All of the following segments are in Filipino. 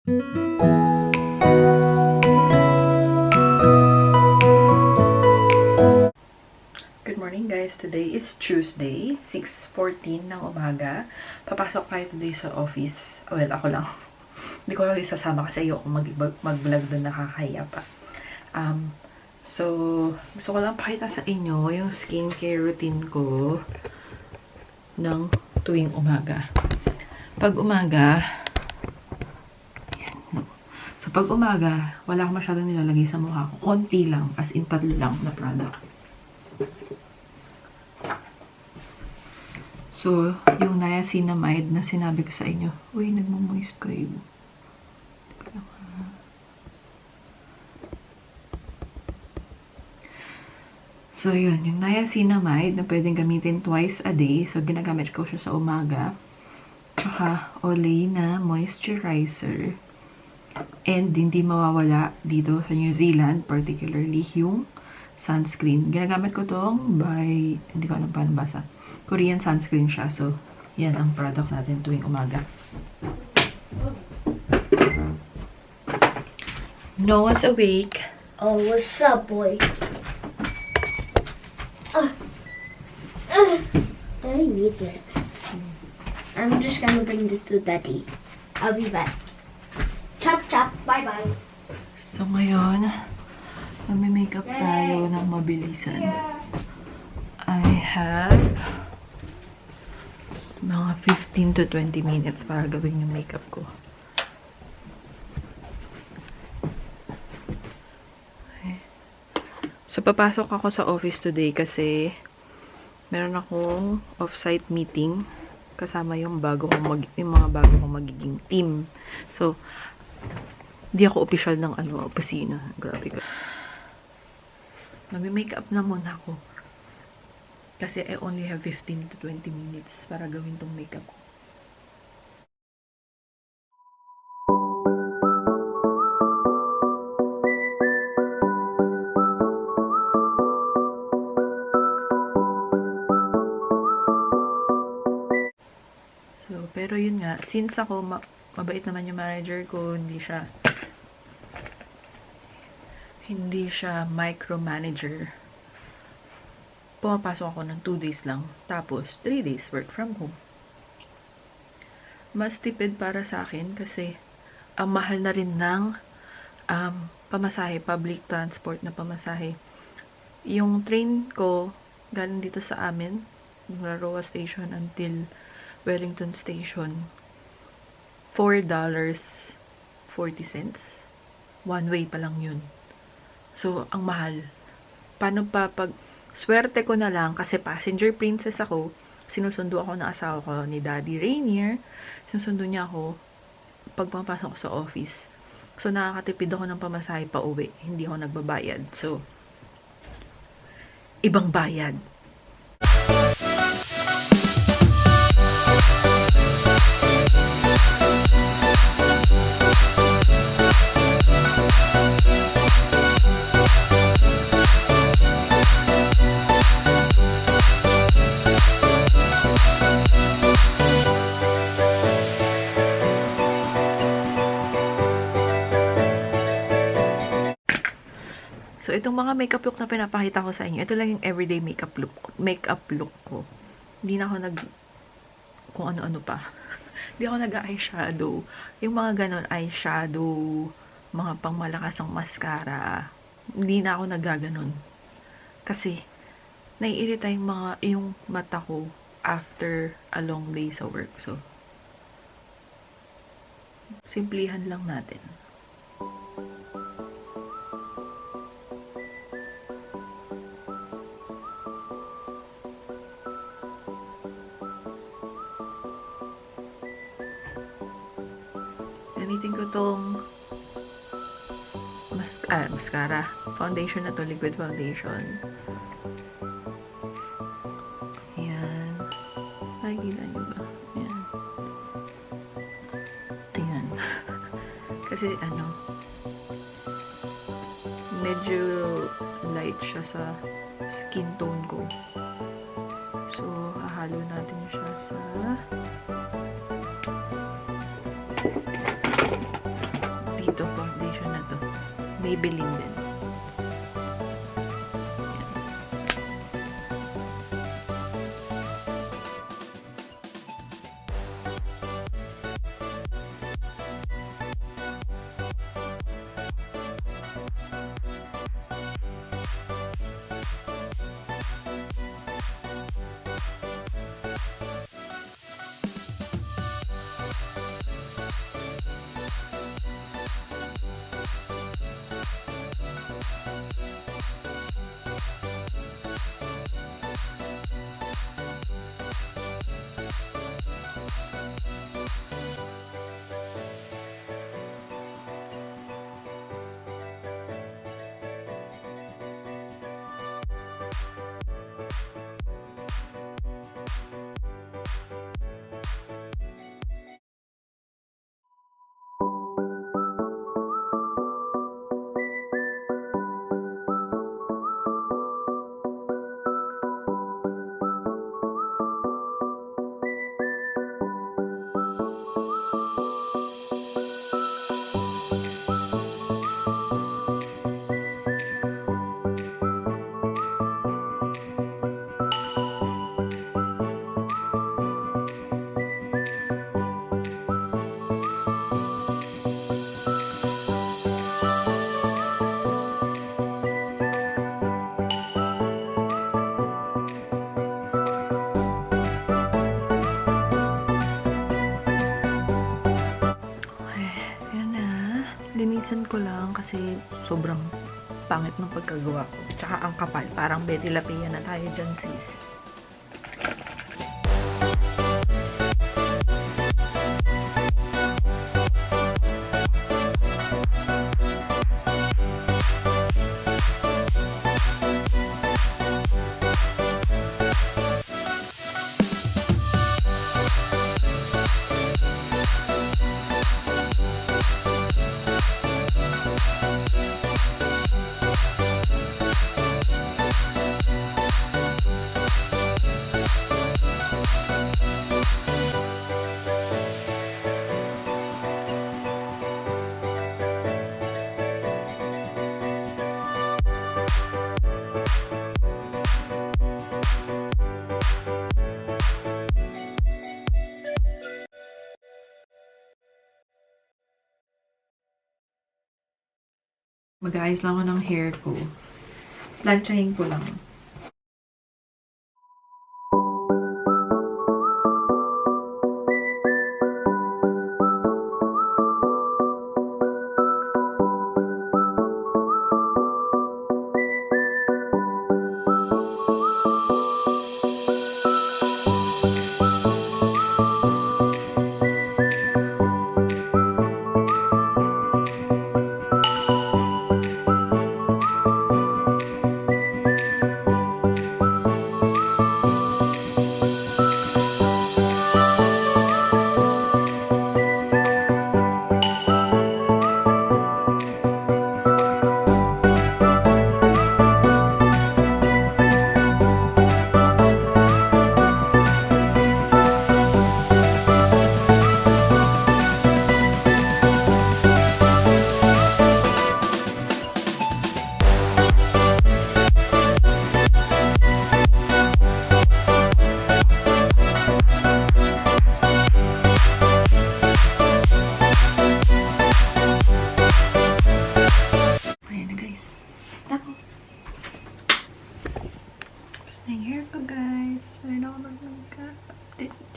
Good morning guys, today is Tuesday, 6:14 ng umaga. Papasok tayo today sa office. Well, ako lang. Hindi ko lang isasama kasi ayoko mag-vlog doon, nakakahiya pa. So, gusto ko lang pakita sa inyo yung skincare routine ko ng tuwing umaga. Pag umaga, so pag umaga, wala akong masyadong nilalagay sa mukha ko. Konti lang, as in tatlo lang na product. So, yung niacinamide na sinabi ko sa inyo, uy, nagmamoist kayo. So, yun. Yung niacinamide na pwedeng gamitin twice a day. So, ginagamit ko siya sa umaga. Tsaka, Olay na moisturizer. And, hindi mawawala dito sa New Zealand, particularly yung sunscreen. Ginagamit ko tong by, hindi ko alam paano basa. Korean sunscreen siya. So, yan ang product natin tuwing umaga. Noah's awake. Oh, what's up, boy? I need it. I'm just gonna bring this to Daddy. I'll be back. Chop chop. Bye bye. So, ngayon, magme-makeup tayo ng mabilisan. I have mga 15 to 20 minutes para gawin yung makeup ko. Okay. So, papasok ako sa office today kasi meron akong off-site meeting kasama yung mga bago kong magiging team. So, di ako official ng opisina. Grabe ka. Mag-makeup na muna ako. Kasi I only have 15 to 20 minutes para gawin tong makeup ko. So, pero yun nga, since ako mabait naman yung manager ko, hindi siya micromanager. Pumapasok ako ng 2 days lang. Tapos, 3 days work from home. Mas tipid para sa akin kasi ang mahal na rin ng pamasahe, public transport na pamasahe. Yung train ko, galing dito sa amin, yung Laroa Station until Wellington Station, $4.40. One way pa lang yun. So, ang mahal. Paano pa pag swerte ko na lang kasi passenger princess ako, sinusundo ako ng asawa ko ni Daddy Rainier, sinusundo niya ako pag pumapasok ko sa office. So, nakakatipid ako ng pamasahe pa uwi. Hindi ako nagbabayad. So, ibang bayad. So, itong mga makeup look na pinapakita ko sa inyo, ito lang yung everyday makeup look ko. Hindi na ako kung ano-ano pa. Hindi ako nag-eyeshadow. Yung mga ganon, eyeshadow, mga pangmalakas ang mascara, hindi na ako nagaganon. Kasi, naiirita yung mata ko after a long day sa work. So, simplihan lang natin. Gamitin ko tong mascara. Foundation na to, liquid foundation. Ayan. Nakikita nyo ba? Ayan. Ayan. Kasi medyo light siya sa skin tone ko. So, hahalo natin siya sa Maybelline din. Linisan ko lang kasi sobrang pangit ng pagkagawa ko. Tsaka ang kapal. Parang Betty Lapia na tayo dyan, sis. Mag-aayos lang ako ng hair ko. Planchahin ko lang.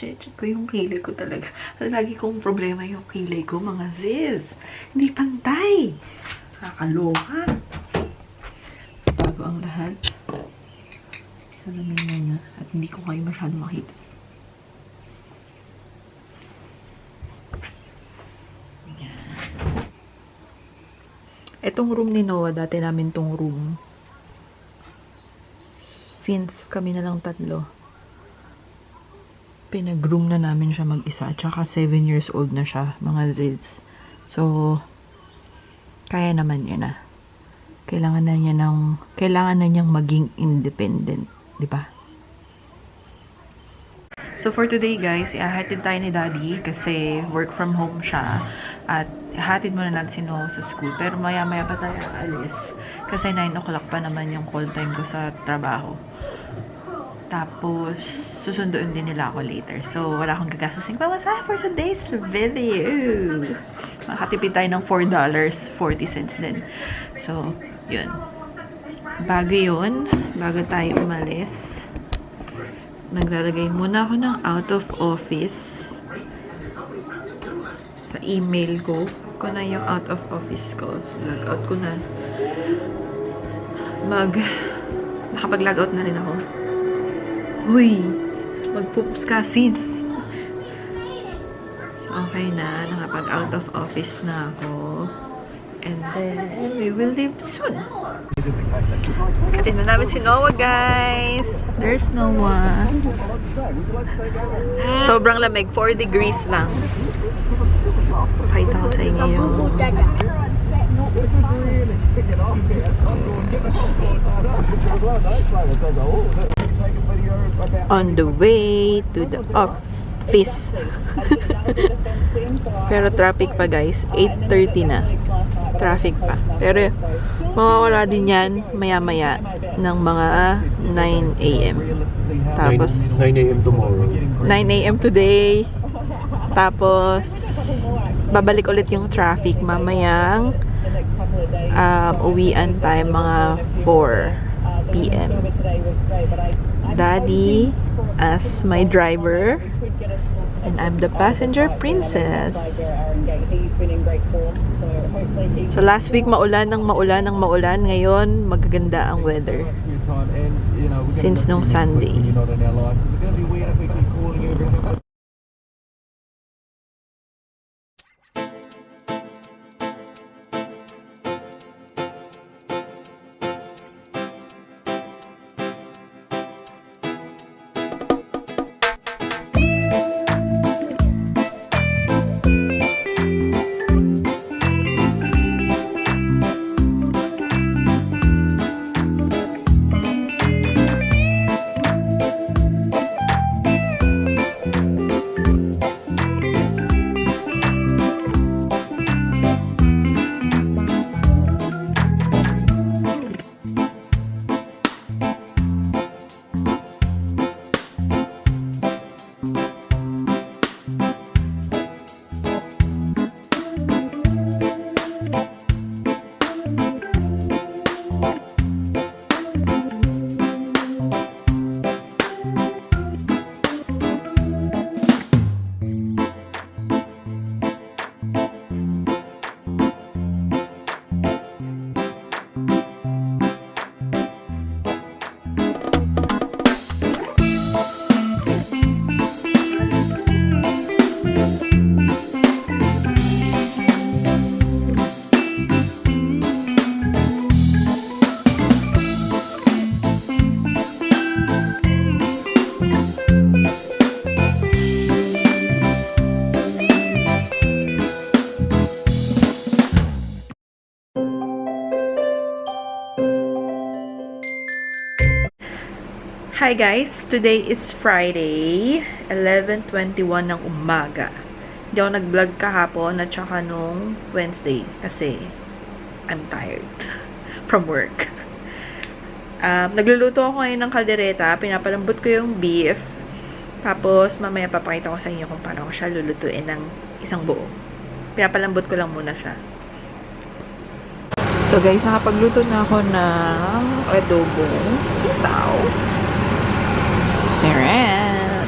Check ko yung kilay ko talaga. Lagi kong problema yung kilay ko, mga sis. Hindi pantay. Kakaloka. Bago ang lahat. Salamin muna. At hindi ko kayo masyado makita. Yan. Etong room ni Noah, dati namin tong room. Since kami na lang tatlo, pinag-room na namin siya mag-isa. Tsaka 7 years old na siya, mga zids. So, kaya naman niya na. Kailangan na niyang maging independent. Di ba? So, for today guys, ihahatid tayo ni Daddy kasi work from home siya. At hatid muna natin si Noah sa school. Pero maya-maya pa tayo aalis. Kasi 9 o'clock pa naman yung call time ko sa trabaho. Tapos, susunduin din nila ako later. So, wala akong gagasasing pamasahe for today's video. Makatipid tayo ng $4.40 din. So, yun. Bago tayo umalis, naglalagay muna ako ng out of office sa email ko. Ko na yung out of office ko. Log out ko na. Nakapag-log out na rin ako. Huy! Mag-focus ka, sis! So, okay na. Nakapag out of office na ako. And then, we will leave soon. Atin na namin si Noah, guys. There's Noah. Sobrang lamig. 4 degrees lang. Pakita ko sa inyo yung... On the way to the office. Pero traffic pa, guys. 8:30 na. Traffic pa. Pero mawawala din yan maya-maya ng mga 9 a.m. Tapos 9 a.m. tomorrow. 9 a.m. today. Tapos babalik ulit yung traffic mamayang uwian time mga 4 p.m. Daddy as my driver and I'm the passenger princess. So last week maulan ng maulan, ngayon magaganda ang weather since nung Sunday. Hi guys! Today is Friday, 11:21 ng umaga. Hindi ako nag-vlog kahapon at saka nung Wednesday kasi I'm tired from work. Nagluluto ako ngayon ng kaldereta. Pinapalambot ko yung beef. Tapos mamaya papakita ko sa inyo kung paano ko siya lulutuin ng isang buo. Pinapalambot ko lang muna siya. So guys, nakapagluto na ako ng adobong sitaw. Sarap!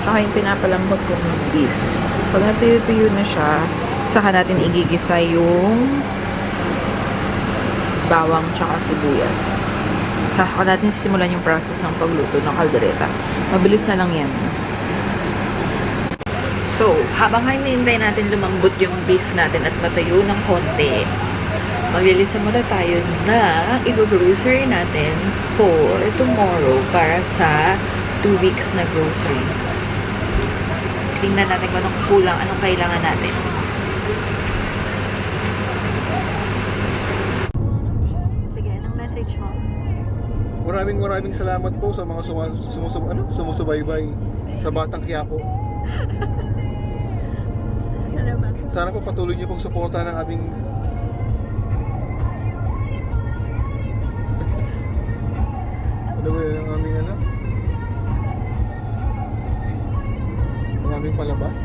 Saka yung pinapalambot ko ng beef. Pag natuyo-tuyo na siya, saka natin igigisa yung bawang tsaka sibuyas. Saka natin simulan yung process ng pagluto ng kaldereta. Mabilis na lang yan. So, habang hinihintay natin lumambot yung beef natin at matayo ng konti, maglilisa muna tayo na i-grocery natin for tomorrow para sa 2 weeks na grocery. Tingnan natin kung anong kulang, anong kailangan natin. Sige, anong message mo? Maraming salamat po sa mga sumusubaybay sa Batang Quiapo. Salamat. Sana po patuloy niyo pong suporta ng aming ano ba yun, ang aming ano? Ang aming palabas.